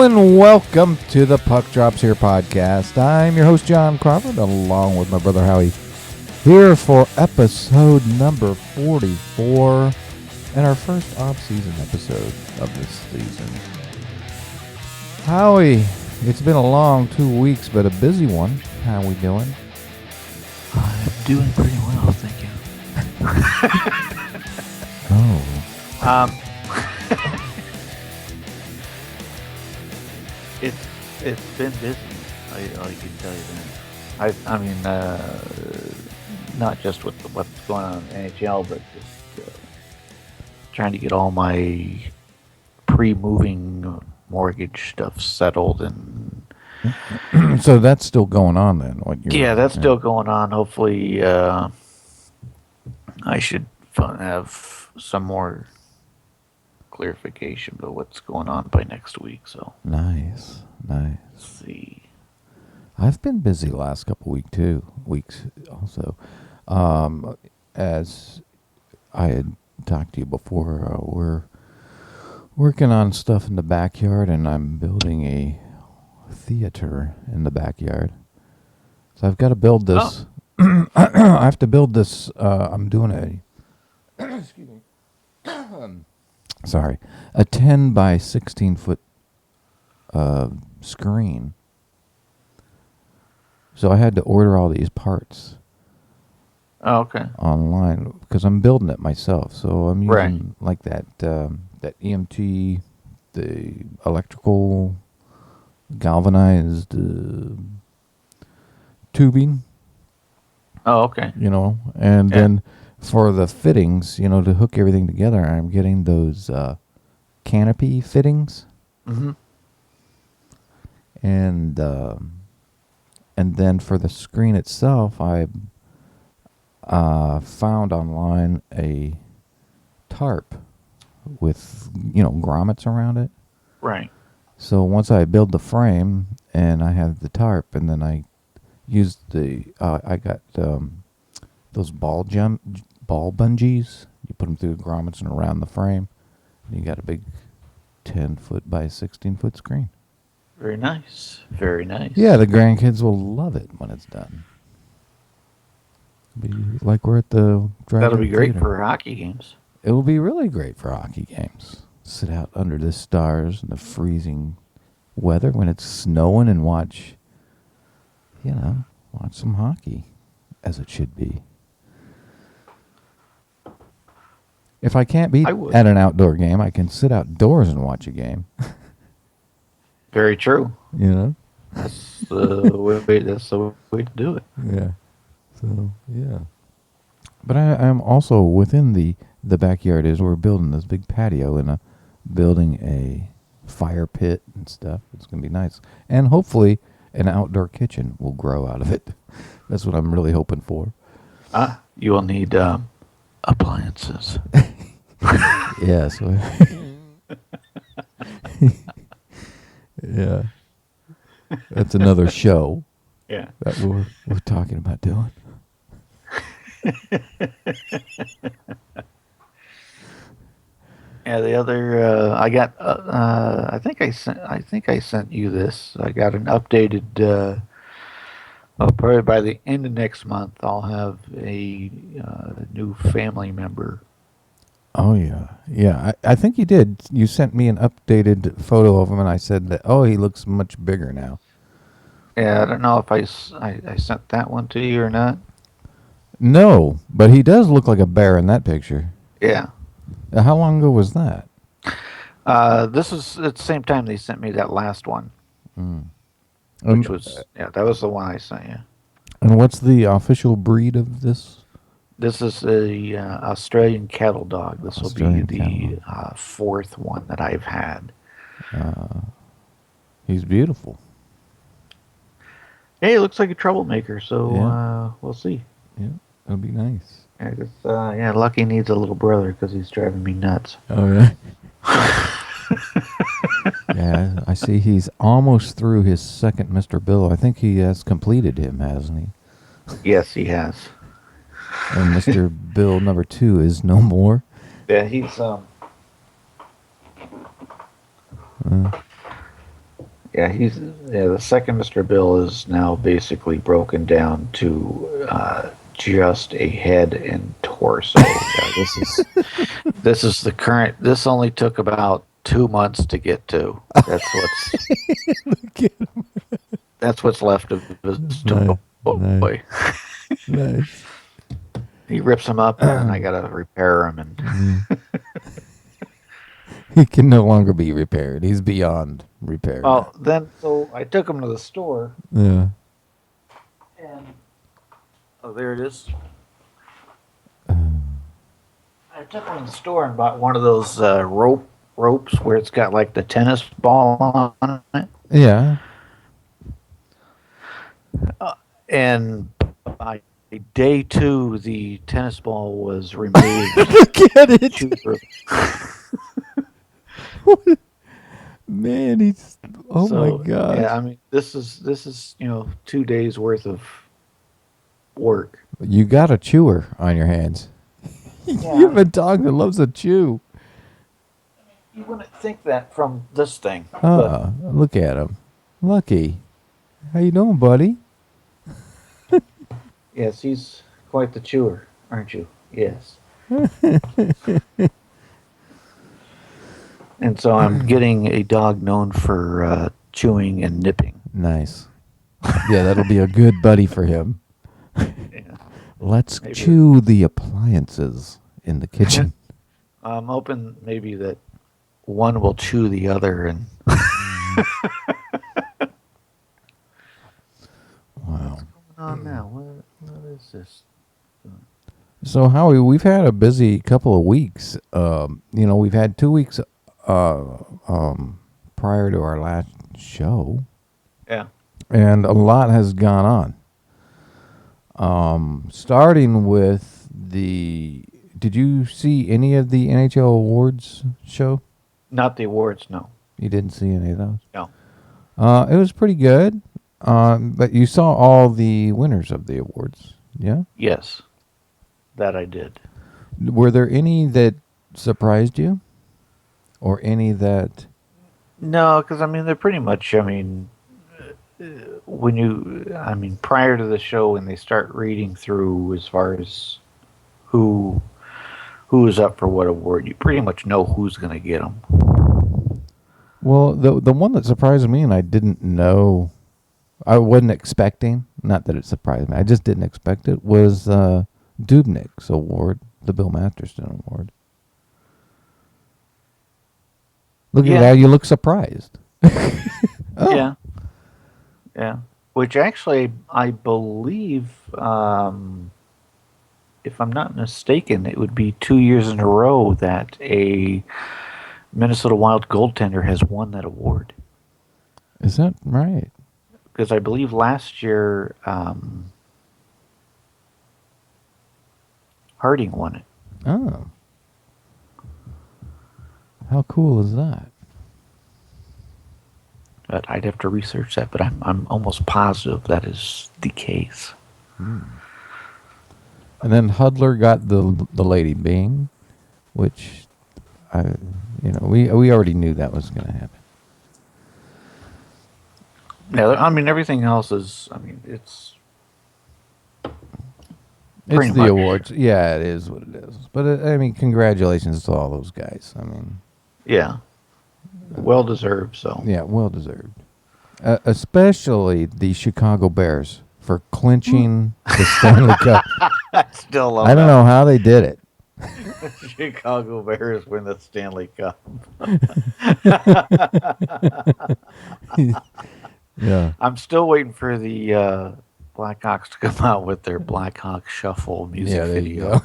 and welcome to the Puck Drops Here podcast. I'm your host, John Crawford, along with my brother Howie, here for episode number 44 and our first off-season episode of this season. Howie, it's been a long 2 weeks, but a busy one. How we doing? I'm doing pretty well, thank you. Oh. It's been busy. I can tell you that. I mean, not just with what's going on in NHL, but just trying to get all my pre-moving mortgage stuff settled and. So that's still going on then? That's still going on. Hopefully, I should have some more clarification about what's going on by next week. So Nice. let's see. I've been busy the last couple weeks also. As I had talked to you before, we're working on stuff in the backyard, and I'm building a theater in the backyard. So I've got to build this. Oh. I have to build this. I'm doing excuse me. Sorry, a 10 by 16 foot screen. So I had to order all these parts. Oh, okay. Online because I'm building it myself. So I'm using like that EMT, the electrical galvanized tubing. Oh, okay. And then for the fittings, to hook everything together, I'm getting those canopy fittings. Mm-hmm. And then for the screen itself, I found online a tarp with grommets around it. Right. So once I build the frame and I have the tarp, and then I used I got those ball bungees. You put them through the grommets and around the frame, and you got a big 10 foot by 16 foot screen. Very nice. Very nice. Yeah, the grandkids will love it when it's done. It'll be like we're at the That'll be great theater. for hockey games. It will be really great for hockey games. Sit out under the stars in the freezing weather when it's snowing and watch some hockey, as it should be. If I can't be at an outdoor game, I can sit outdoors and watch a game. Very true. That's the way to do it. Yeah. So, yeah. But I'm also within the backyard we're building this big patio and building a fire pit and stuff. It's going to be nice. And hopefully an outdoor kitchen will grow out of it. That's what I'm really hoping for. You will need appliances. Yes. Yeah. That's another show. Yeah. That we're talking about doing. Yeah, the other I got. I think I sent you this. I got an updated. Probably by the end of next month, I'll have a new family member. Oh yeah. I think you did. You sent me an updated photo of him, and I said that. Oh, he looks much bigger now. Yeah, I don't know if I sent that one to you or not. No, but he does look like a bear in that picture. Yeah. How long ago was that? This is at the same time they sent me that last one. Which was that was the one I sent you. And what's the official breed of this? This is a Australian cattle dog. This will be the fourth one that I've had. He's beautiful. Hey, he looks like a troublemaker, so we'll see. Yeah, it'll be nice. Lucky needs a little brother because he's driving me nuts. Oh, yeah? Yeah, I see he's almost through his second Mr. Bill. I think he has completed him, hasn't he? Yes, he has. And Mr. Bill number 2 is no more. Yeah, he's Yeah, the second Mr. Bill is now basically broken down to just a head and torso. Yeah, this is the current. This only took about 2 months to get to. That's what's left of his Nice, nice, toy. nice. He rips him up, and then I gotta repair him. And He can no longer be repaired. He's beyond repair now. well, then so I took him to the store, Yeah. and oh, there it is. I took him to the store and bought one of those ropes where it's got like the tennis ball on it. Yeah. And by day 2, the tennis ball was removed. Look at it. Man, he's my god. Yeah, I mean this is 2 days worth of work. You got a chewer on your hands. Yeah. You have a dog that loves a chew. You wouldn't think that from this thing. Look at him. Lucky. How you doing, buddy? Yes, he's quite the chewer, aren't you? Yes. And so I'm getting a dog known for chewing and nipping. Nice. Yeah, that'll be a good buddy for him. Yeah. Let's chew the appliances in the kitchen. I'm hoping maybe that one will chew the other. And Wow. what's going on now? What is this? So, Howie, we've had a busy couple of weeks. We've had 2 weeks prior to our last show. Yeah. And a lot has gone on. Starting with did you see any of the NHL awards show? Not the awards, no. You didn't see any of those? No. It was pretty good. But you saw all the winners of the awards, yeah? Yes. That I did. Were there any that surprised you? Or any that... No, because, they're pretty much, prior to the show, when they start reading through as far as who is up for what award, you pretty much know who's going to get them. Well, the one that surprised me and I didn't know, I wasn't expecting, not that it surprised me, I just didn't expect it, was Dubnik's award, the Bill Masterson Award. Look at that, you look surprised. Oh. Yeah. Which actually, I believe, if I'm not mistaken, it would be 2 years in a row that a Minnesota Wild goaltender has won that award. Is that right? Because I believe last year, Harding won it. Oh. How cool is that? But I'd have to research that, but I'm almost positive that is the case. And then Hudler got the Lady Bing, which we already knew that was going to happen. Yeah, everything else is, it's the much. Awards. Yeah, it is what it is. But, congratulations to all those guys. Yeah. Well deserved, so. Yeah, well deserved. Especially the Chicago Bears for clinching the Stanley Cup. I still love I don't know how they did it. Chicago Bears win the Stanley Cup. Yeah. I'm still waiting for the Blackhawks to come out with their Blackhawk Shuffle music video.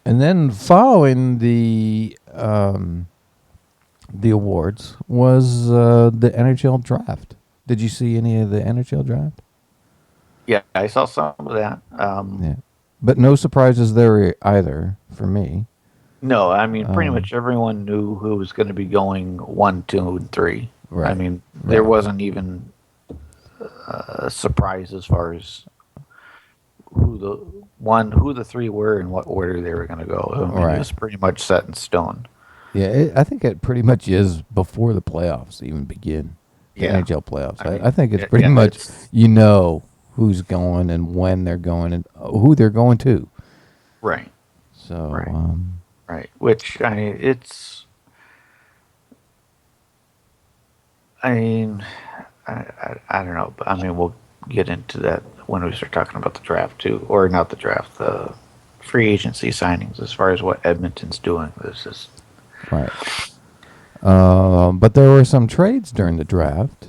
And then following the awards was the NHL draft. Did you see any of the NHL draft? Yeah, I saw some of that. Yeah, but no surprises there either for me. No, pretty much everyone knew who was going to be going 1, 2, and 3. Right. There wasn't even a surprise as far as who the 3 were and what order they were going to go. It was pretty much set in stone. Yeah, I think it pretty much is before the playoffs even begin. The Yeah. NHL playoffs. I mean, I think it's pretty yeah, much it's who's going and when they're going and who they're going to. right, So right, right. Which I mean, I don't know. But I mean, we'll get into that when we start talking about the draft too, or not the draft, the free agency signings. As far as what Edmonton's doing, this is right. But there were some trades during the draft.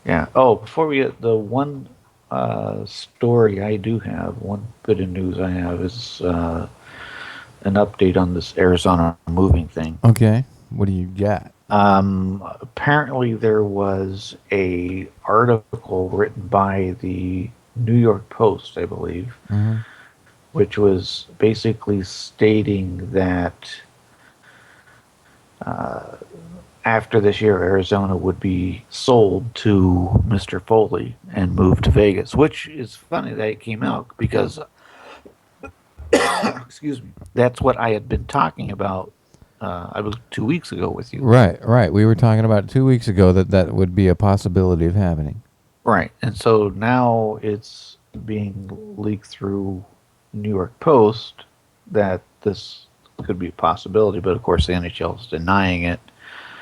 yeah. Oh, before we get the one story I do have, one bit of news I have is an update on this Arizona moving thing. Okay, what do you got? Apparently, there was a article written by the New York Post, I believe, Mm-hmm. which was basically stating that after this year, Arizona would be sold to Mr. Foley and moved to Vegas, which is funny that it came out because, excuse me, that's what I had been talking about. I was 2 weeks ago with you. Right, right. We were talking about 2 weeks ago that would be a possibility of happening. Right. And so now it's being leaked through New York Post that this could be a possibility, but of course the NHL is denying it.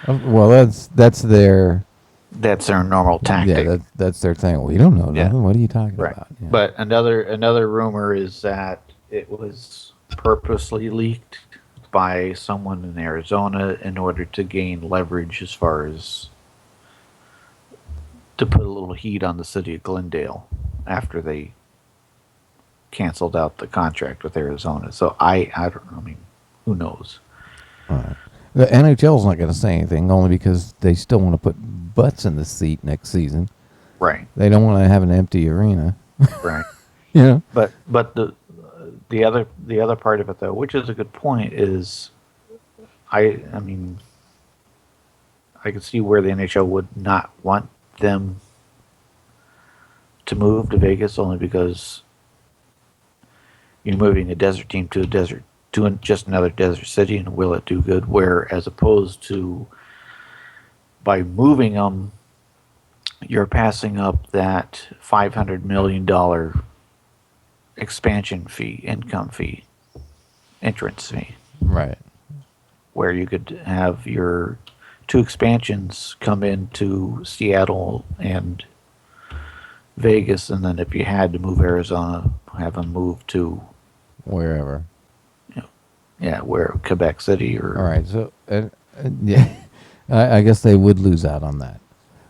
Well, that's their That's their normal yeah tactic. that's their thing. We don't know Yeah. nothing. What are you talking Right. about? Yeah. But another rumor is that it was purposely leaked by someone in Arizona in order to gain leverage as far as to put a little heat on the city of Glendale after they canceled out the contract with Arizona. So I don't know. I mean, who knows? Right. The NHL's not going to say anything only because they still want to put butts in the seat next season. Right. They don't want to have an empty arena. Right. You know. But the other part of it though, which is a good point, is I mean I can see where the NHL would not want them to move to Vegas only because you're moving a desert team to a desert to just another desert city, and will it do good? Where as opposed to by moving them, you're passing up that $500 million expansion fee, income fee, entrance fee, Right. where you could have your two expansions come into Seattle and Vegas, and then if you had to move Arizona, have them move to Wherever. yeah, where Quebec City or All right. So yeah, I guess they would lose out on that,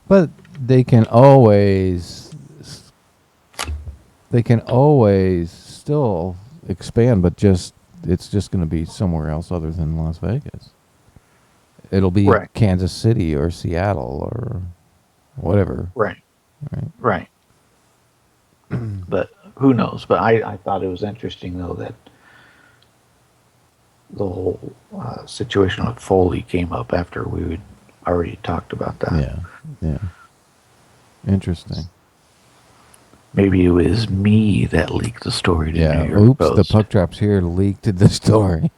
but they can always still expand, but it's just going to be somewhere else other than Las Vegas. It'll be right, Kansas City or Seattle or whatever. right, Right. right. But who knows? But I thought it was interesting though that the whole situation with Foley came up after we had already talked about that. Yeah. Yeah. Interesting. Maybe it was me that leaked the story to Yeah. New York Oops. Post. The puck drops here leaked the story.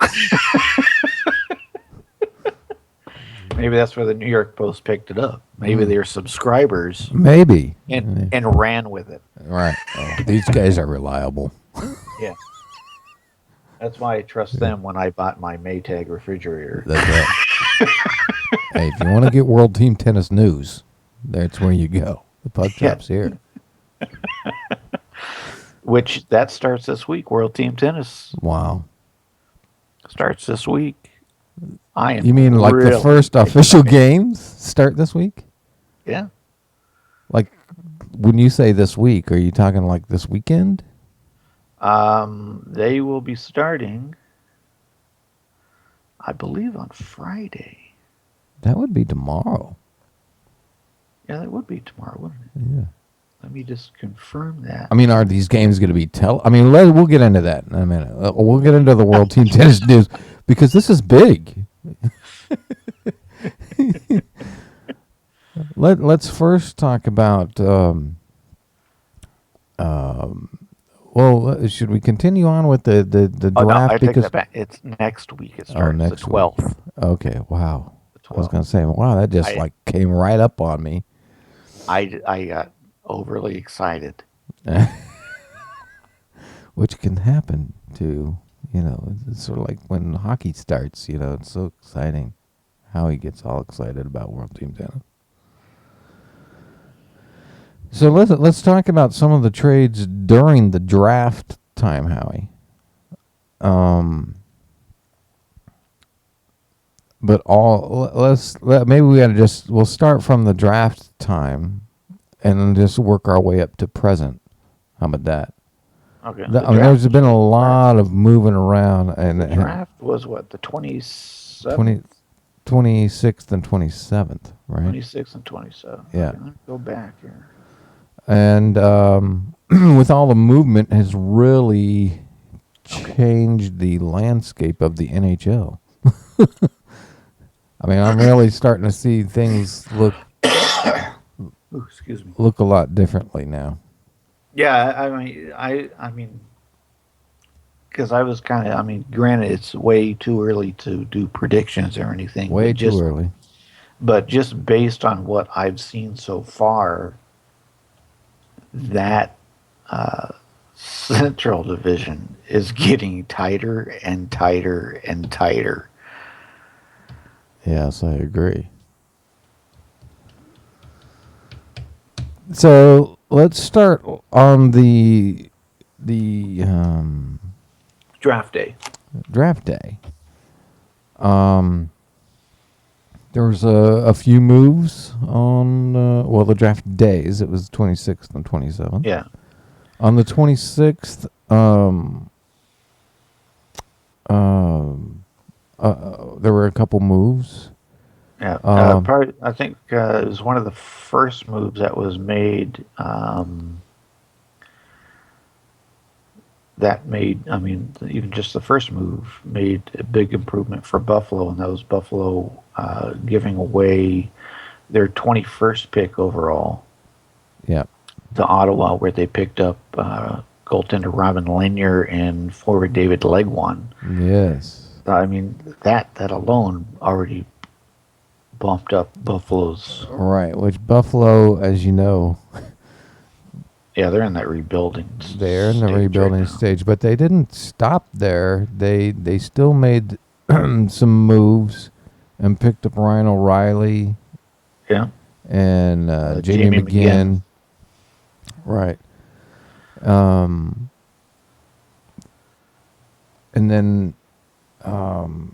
Maybe that's where the New York Post picked it up. Maybe their subscribers Maybe. and ran with it. Right. Oh, these guys are reliable. Yeah. That's why I trust them when I bought my Maytag refrigerator. That's right. Hey, if you want to get World Team Tennis news, that's where you go. The puck drops here. Which that starts this week. World Team Tennis Wow. starts this week. I am. You mean like the really first official excited. games start this week? Yeah. Like when you say this week, are you talking like this weekend? They will be starting, I believe, on Friday. That would be tomorrow. Yeah, that would be tomorrow, wouldn't it? Yeah. Let me just confirm that. I mean, are these games going to be I mean, we'll get into that in a minute. We'll get into the World Team Tennis news because this is big. Let's first talk about Well, should we continue on with the Oh no, draft I take because that back. It's next week. It oh starts the next week. 12th. Okay, wow. The I was 12th. gonna say, wow, that just I like came right up on me. I got overly excited. Which can happen to it's sort of like when hockey starts. It's so exciting. How he gets all excited about World Team Tennis. So let's talk about some of the trades during the draft time, Howie. But maybe we'll start from the draft time, and then just work our way up to present. How about that? Okay. I mean, there's been a lot of moving around, and The draft was what, the 27th, 20, 26th and 27th, right? 26th and 27th. Yeah. Okay, let me go back here. And with all the movement, has really changed the landscape of the NHL. I mean, I'm really starting to see things look Ooh, excuse me. a lot differently now. Yeah, I mean, because I was kind of, I mean, granted, it's way too early to do predictions or anything, Way too early. but just based on what I've seen so far, that Central Division is getting tighter and tighter and tighter. Yes, I agree. So let's start on the Draft day. draft day. There was a few moves on the draft days. It was 26th and 27th. Yeah. On the 26th, there were a couple moves. Yeah, I think it was one of the first moves that was made. That made, I mean, even just the first move made a big improvement for Buffalo, and that was Buffalo giving away their 21st pick overall. Yeah. To Ottawa, where they picked up goaltender Robin Lanier and forward David Legwan. Yes. I mean, that alone already bumped up Buffalo's. Right, which Buffalo, as you know, yeah, they're in that rebuilding. They're in the rebuilding stage, but they didn't stop there. They still made some moves and picked up Ryan O'Reilly. Yeah. And Jamie McGinn. Right. And then, well,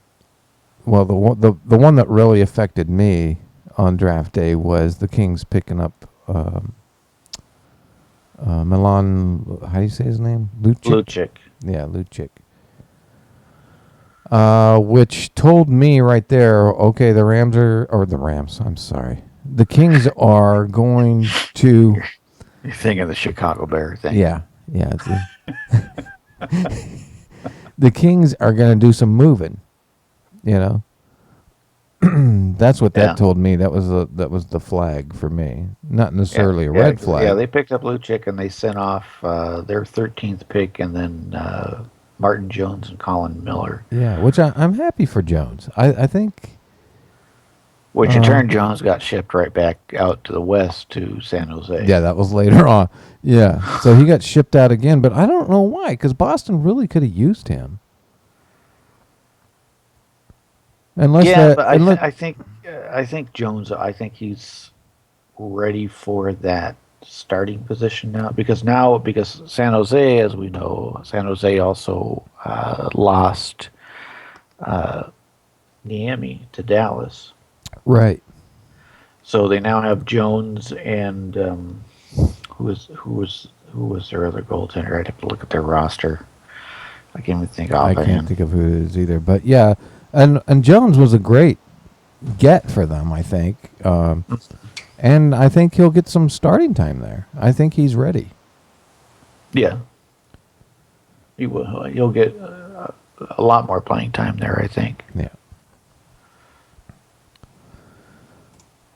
the one that really affected me on draft day was the Kings picking up Milan. How do you say his name? Lucic. Yeah, Lucic. Which told me right there, okay, I'm sorry. The Kings are going to. You're thinking of the Chicago Bear thing. Yeah. The Kings are going to do some moving, That's what that told me. That was the flag for me. Not necessarily a red flag. Yeah, they picked up Lucic and they sent off their 13th pick, and then Martin Jones and Colin Miller. Yeah, which I'm happy for Jones. I think. Which in turn, Jones got shipped right back out to the west to San Jose. Yeah, that was later on. Yeah, so he got shipped out again, but I don't know why, because Boston really could have used him. I think Jones. I think he's ready for that starting position now because San Jose, as we know, San Jose also lost Niemi to Dallas. Right. So they now have Jones and who was their other goaltender? I'd have to look at their roster. I can't even think of. I can't think of who it is either. But yeah, and Jones was a great get for them, I think. And I think he'll get some starting time there. I think he's ready. Yeah. He will. He'll get a lot more playing time there, I think. Yeah.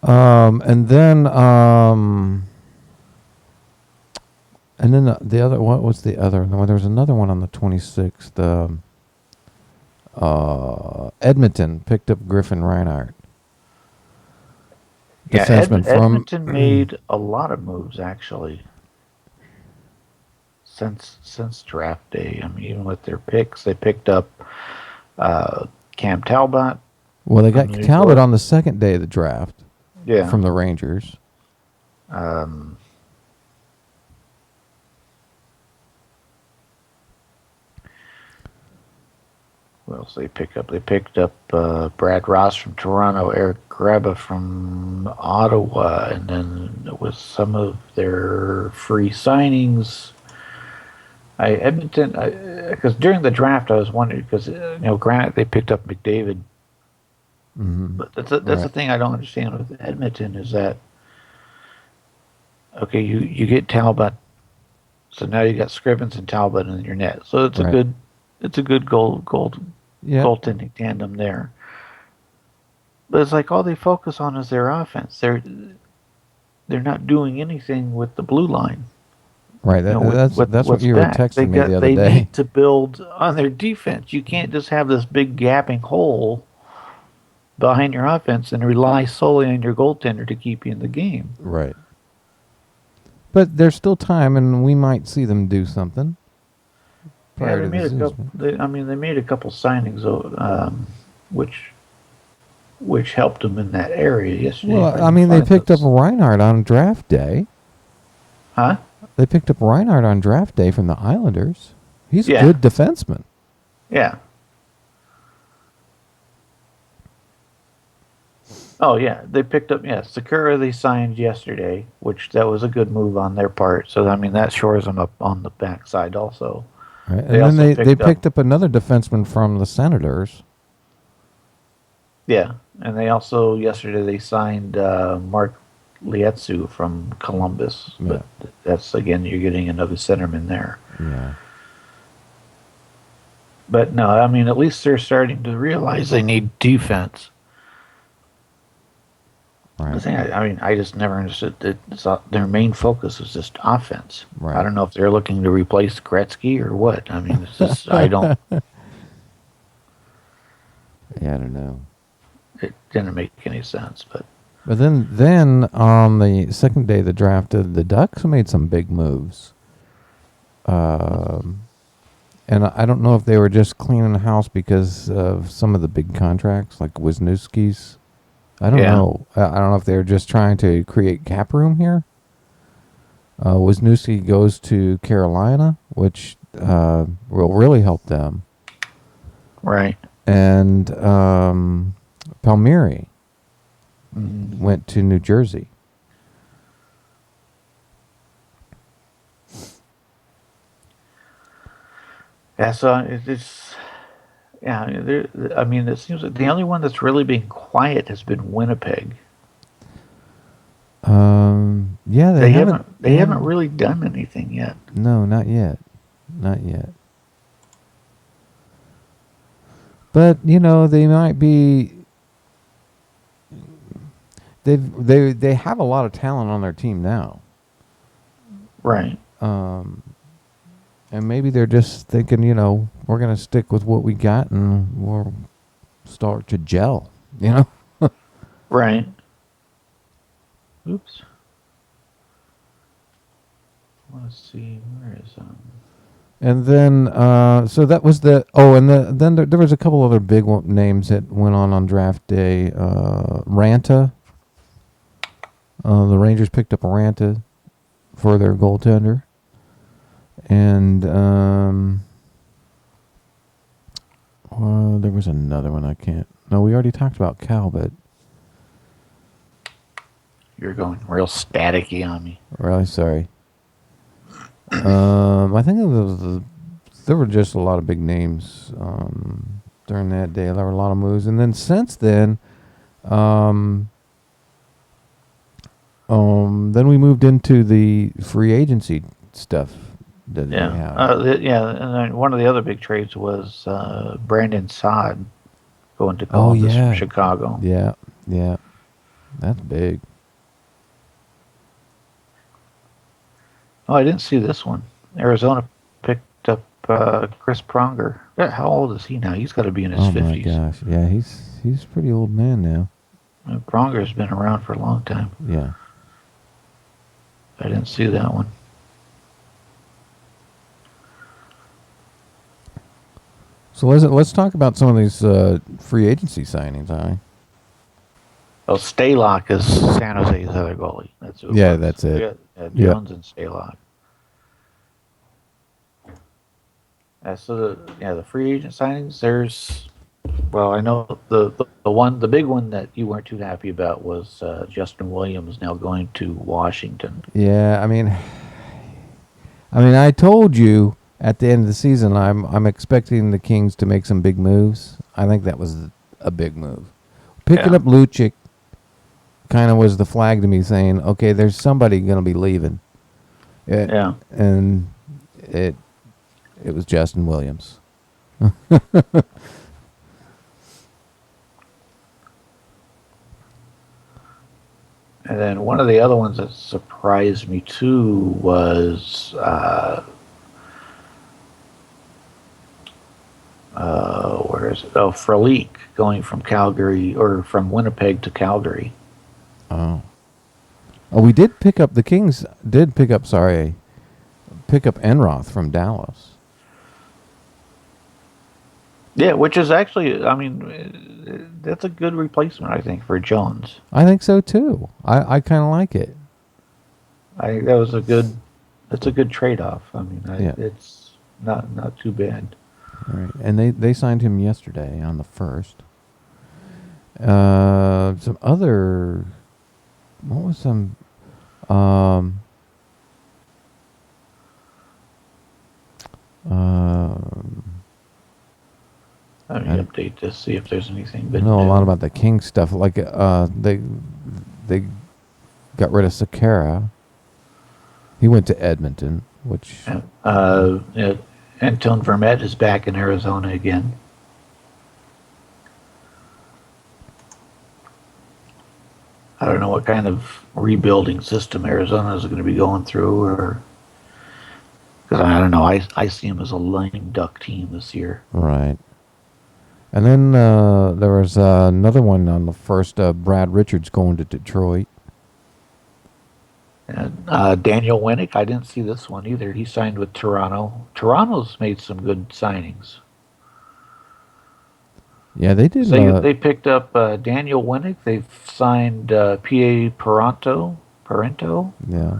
And then And then the other, what was the other? No, there was another one on the 26th. Edmonton picked up Griffin Reinhardt, Yeah, defenseman from. Edmonton made a lot of moves actually since draft day. I mean, even with their picks, they picked up uh, Cam Talbot Well, they from got New Talbot York. on the second day of the draft Yeah. from the Rangers. Um, What else they pick up? They picked up Brad Ross from Toronto, Eric Greba from Ottawa, and then with some of their free signings, Edmonton. Because during the draft, I was wondering because granted they picked up McDavid, but that's the Right. thing I don't understand with Edmonton is that okay, you get Talbot, so now you got Scrivens and Talbot in your net, so Right. it's a good Yep. goaltending tandem there. But it's like all they focus on is their offense. They're not doing anything with the blue line. Right. You know, That's what what's you were back. texting me the other They day. need to build on their defense. You can't just have this big gapping hole behind your offense and rely solely on your goaltender to keep you in the game. Right. But there's still time, and we might see them do something Yeah, prior they to the made a couple. season. They made a couple signings, which which helped them in that area yesterday. If I Well, I can mean, they find picked up those, Reinhardt on draft day. huh? They picked up Reinhardt on draft day from the Islanders. He's a Yeah, good defenseman. yeah. Oh yeah, they picked up Sakura. They signed yesterday, which that was a good move on their part. So I mean that shores them up on the backside also. Right? They And then also they picked up picked up another defenseman from the Senators. yeah, and they also yesterday they signed Mark Lietzu from Columbus. Yeah. But that's again you're getting another centerman there. Yeah. But no, I mean at least they're starting to realize they need defense. The Right. thing, I mean, I just never understood that their main focus is just offense. I Right. don't know if they're looking to replace Gretzky or what. I mean, it's just I don't. Yeah, I don't know. It didn't make any sense, but But then on the second day of the draft, the Ducks made some big moves. Um, and I don't know if they were just cleaning the house because of some of the big contracts, like Wisniewski's. I don't yeah, know. I don't know if they were just trying to create cap room here. Wisniewski goes to Carolina, which will really help them. right. And Palmieri Mm-hmm. went to New Jersey. Yeah, so it's yeah. I mean, it seems like the only one that's really been quiet has been Winnipeg. Yeah, they haven't. They haven't really done anything yet. No, not yet. Not yet. But they might be. They have a lot of talent on their team now. Right. And maybe they're just thinking, we're gonna stick with what we got and we'll start to gel. Right. Oops. Let's see. Where is And then, so that was then there was a couple other big names that went on draft day. Ranta. The Rangers picked up Ranta for their goaltender. And there was another one I can't. No, we already talked about Cal, but You're going real staticky on me. really sorry. I think there were just a lot of big names during that day. There were a lot of moves, and then since then we moved into the free agency stuff that they have. And then one of the other big trades was Brandon Saad going to Oh Columbus yeah, from Chicago. yeah, that's big. Oh, I didn't see this one. Arizona picked up Chris Pronger. Yeah, how old is he now? He's got to be in his Oh my 50s. gosh, yeah, he's a pretty old man now. Pronger's been around for a long time. Yeah. I didn't see that one. So let's talk about some of these free agency signings, huh? Oh, Staylock is San Jose's other goalie. That's who it Yeah, was. that's it. Yeah. Jones and Staylock. So the free agent signings. Well, I know the big one that you weren't too happy about was Justin Williams now going to Washington. Yeah, I told you at the end of the season I'm expecting the Kings to make some big moves. I think that was a big move. Picking up Lucic kind of was the flag to me saying, okay, there's somebody going to be leaving. And it was Justin Williams. And then one of the other ones that surprised me too was where is it? Oh, Frelick going from Calgary or from Winnipeg to Calgary. Oh, we did pick up, the Kings did pick up Enroth from Dallas. Yeah, which is actually, that's a good replacement, I think, for Jones. I think so too. I kind of like it. I think that's a good trade-off. It's not too bad. All right, and they signed him yesterday on the 1st. Some other, what was some, Let me update this, see if there's anything. I know a lot about the King stuff. Like they got rid of Sakara. He went to Edmonton, which Anton Vermette is back in Arizona again. I don't know what kind of rebuilding system Arizona is going to be going through, or because I don't know. I see him as a lame duck team this year. Right. And then there was another one on the 1st. Brad Richards going to Detroit. And Daniel Winnick, I didn't see this one either. He signed with Toronto. Toronto's made some good signings. Yeah, they did. They picked up Daniel Winnick. They've signed P.A. Parento. Yeah.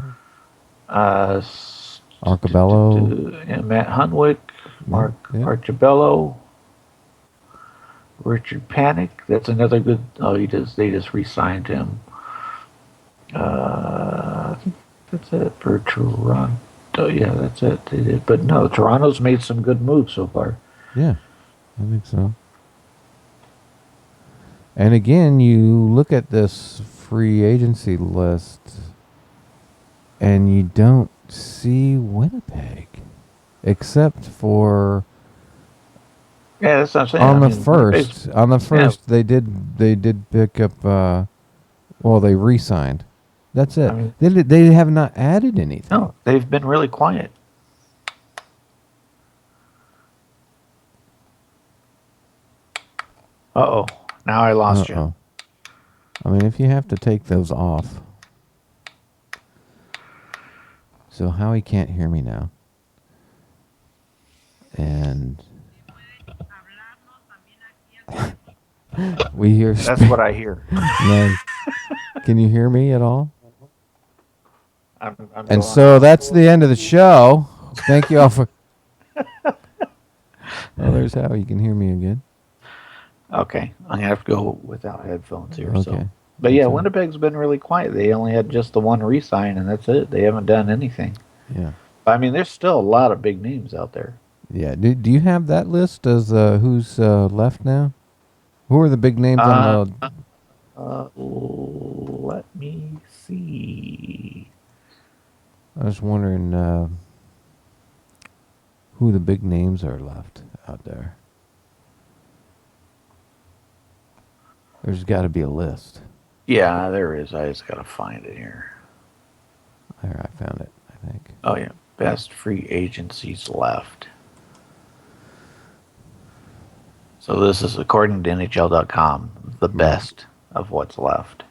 Arcabello. Matt Hunwick. Mark Archibello. Richard Panik. That's another good. Oh, they just re-signed him. I think that's it for Toronto. Yeah, that's it. They did. But no, Toronto's made some good moves so far. Yeah, I think so. And again, you look at this free agency list, and you don't see Winnipeg, except for that's what I'm saying. On the first, they did pick up. They re-signed. That's it. They have not added anything. No, they've been really quiet. Uh-oh. Now I lost you. If you have to take those off. So Howie can't hear me now. And we hear. That's what I hear. No. Can you hear me at all? And so that's the end of the show. Thank you all for. There's how you can hear me again. Okay, I'm gonna have to go without headphones here. Okay. So, but yeah, Winnipeg's been really quiet. They only had just the one re-sign, and that's it. They haven't done anything. Yeah. There's still a lot of big names out there. Yeah. Do you have that list as who's left now? Who are the big names on the? Let me see. I was wondering who the big names are left out there. There's got to be a list. Yeah, there is. I just got to find it here. There, I found it, I think. Oh yeah, best free agencies left. So this is according to NHL.com, the Right. best of what's left.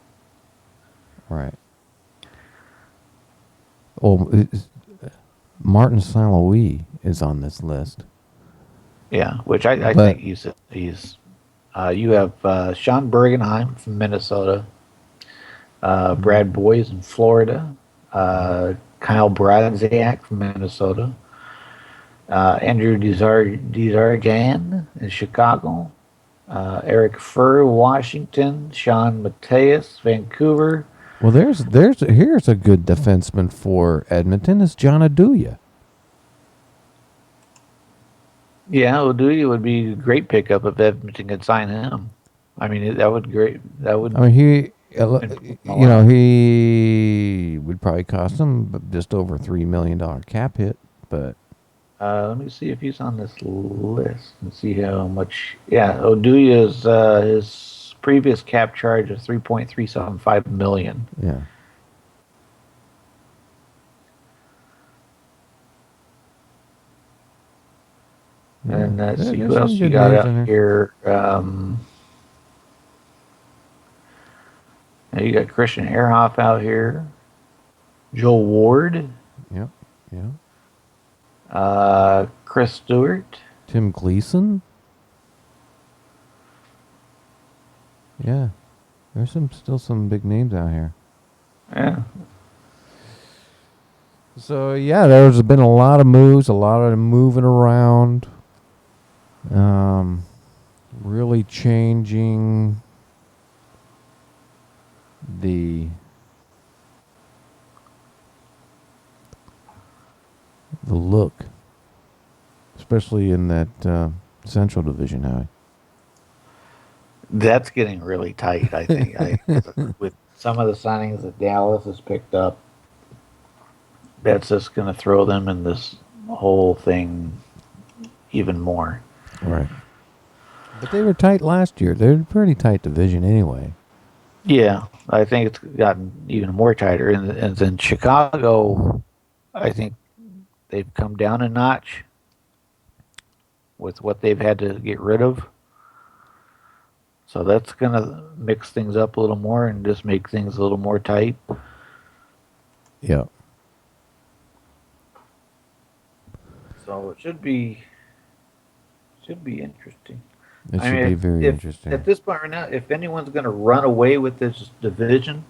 Right. Oh, Martin St. Louis is on this list. Yeah, which I But think he's. You have Sean Bergenheim from Minnesota, Brad Boyes in Florida, Kyle Brodziak from Minnesota, Andrew Desargan in Chicago, Eric Furr, Washington, Sean Mateus, Vancouver. well, here's a good defenseman for Edmonton is John Aduya. Yeah, Oduya would be a great pickup if Edmonton could sign him. I mean, that would great. That would I mean, improve him a lot. he would probably cost them just over $3 million cap hit, but Let me see if he's on this list and see how much. Yeah, Oduya's his previous cap charge of 3.375 million. yeah, yeah, And let's see there's who some else you good got names out in there. here. You got Christian Ehrhoff out here, Joel Ward, Yep, yeah. Chris Stewart. Tim Gleason. Yeah, there's still some big names out here. Yeah, So yeah, there's been a lot of moves, a lot of moving around, really changing the look, especially in that Central Division, Howie. that's getting really tight. I think with some of the signings that Dallas has picked up, that's just going to throw them in this whole thing even more. Right. But they were tight last year. They're a pretty tight division anyway. Yeah, I think it's gotten even more tighter. And in Chicago, I think they've come down a notch with what they've had to get rid of. So that's going to mix things up a little more and just make things a little more tight. Yeah. So it should be interesting. It I should mean, be very if interesting. at this point right now, if anyone's going to run away with this division,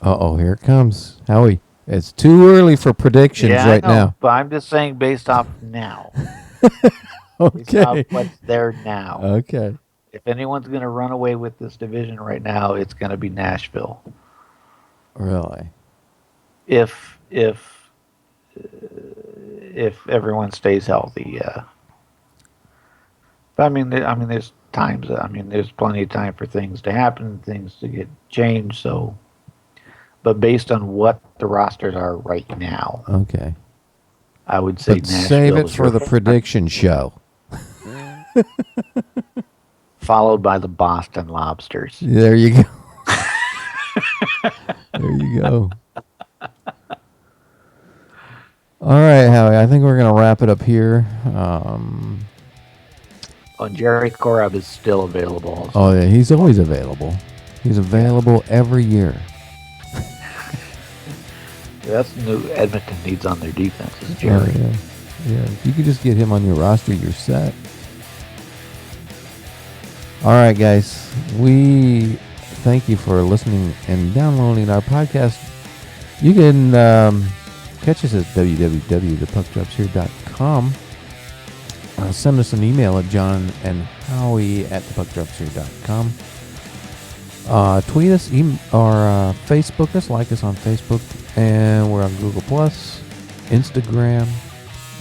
Uh-oh, here it comes. Howie, it's too early for predictions yeah, right I know, now. but I'm just saying based off now, based off Okay. what's there now. Okay. If anyone's going to run away with this division right now, it's going to be Nashville. Really? If everyone stays healthy, yeah. But there's times. There's plenty of time for things to happen, things to get changed. So, but based on what the rosters are right now, Okay. I would say But Nashville save it is for the prediction show. followed by the Boston Lobsters. There you go. There you go. All right, Howie. I think we're going to wrap it up here. Oh, Jerry Korab is still available. Also. Oh, yeah. He's always available. He's available every year. That's new Edmonton needs on their defense is Oh, Jerry. yeah. Yeah. If you could just get him on your roster, you're set. All right, guys. We thank you for listening and downloading our podcast. You can catch us at www.thepuckdropshere.com. Send us an email at Jon and Howie at thepuckdropshere.com. Tweet us or Facebook us, like us on Facebook, and we're on Google Plus, Instagram,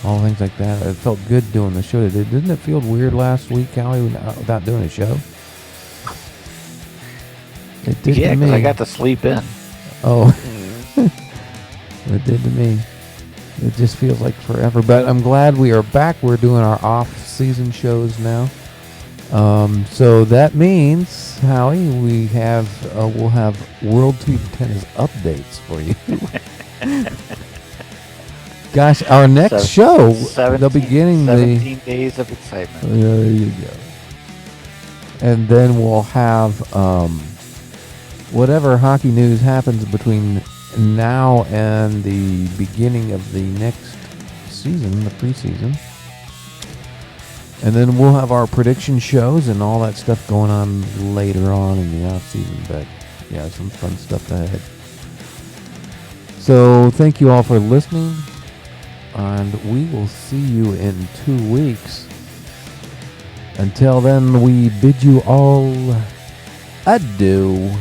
all things like that. It felt good doing the show today. Didn't it feel weird last week, Howie, without doing a show? It did Yeah, to because me. I got to sleep in. Oh, it did to me. It just feels like forever. But I'm glad we are back. We're doing our off-season shows now. So that means, Howie, we'll have World Team Tennis updates for you. Gosh, our next show, 17, the beginning, 17 days of excitement. There you go. And then we'll have whatever hockey news happens between now and the beginning of the next season, the preseason. And then we'll have our prediction shows and all that stuff going on later on in the off season. But yeah, some fun stuff ahead. So thank you all for listening. And we will see you in 2 weeks. Until then, we bid you all adieu.